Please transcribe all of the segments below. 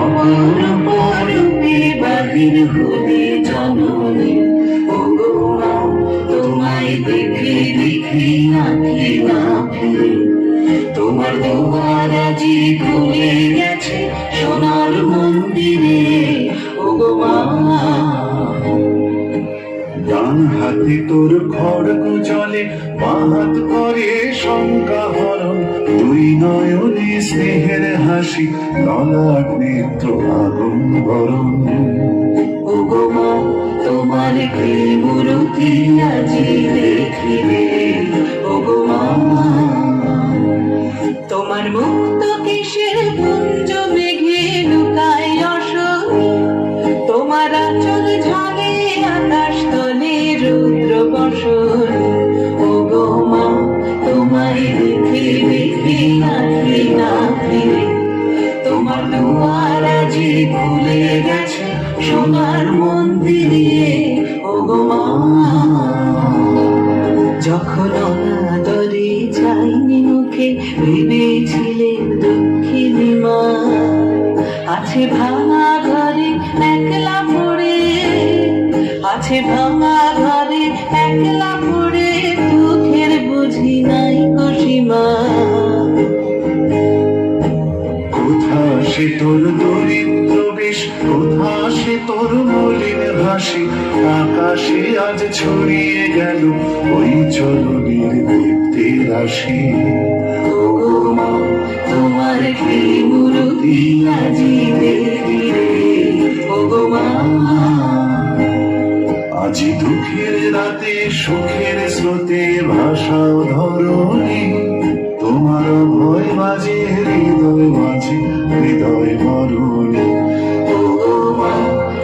অপরূপে বাহির হলে জননী, ওগো মা তোমায় দেখে দেখি আঁখি না ফিরে, তোমার দুয়ার আজি খুলে গেছে সোনার মন্দিরে, ওগো মা। ডান হাতে তোর খড়গ জলে, বাঁ হাত করে শঙ্কা হরণ, দুই নয়নে স্নেহের হাসি, ললাট নেত্র আগুন বরণ। ওগো মা তোমার কি মূর্তি আজি দেখিবে, ওগো মা। তোমার মুক্ত কেশের পুঞ্জ মেঘে লুকায় অশনি, তোমার আঁচল ঝালে আকাশ তলে রুদ্র বসন, ওগো মা তোমায় দেখে দেখে আঁখি না ফিরে, তোমার দুয়ার আজি খুলে গেছে সোনার মন্দিরে, ওগো মা। যখন অনাদরে যাইনি মুখে ভেবেছিলেন দক্ষিণী মা, আছে ভাঙা ঘরে একলা পড়ে, আছে ভাঙা ঘরে একলা পড়ে, দুঃখের বুঝি নাই সীমা। কোথা সে তোর দরিদ্র বেশ, কোথা সে তোর মলিন হাসি, আকাশে আজ ছড়িয়ে গেল ওই চলনের দেখতে রাশি। ওগো মা তোমার কি মূর্তি আজি দেখিবে, ওগো মা। আজি দুঃখের রাতে সুখের স্রোতে ভাষাও ধরণী, তোমার ভয় বাজে হৃদয় মাঝে হৃদয় মরণী। ওগো মা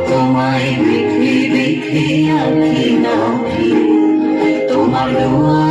তোমায় দেখে দেখে আঁখি না ফিরে, তোমার দোয়া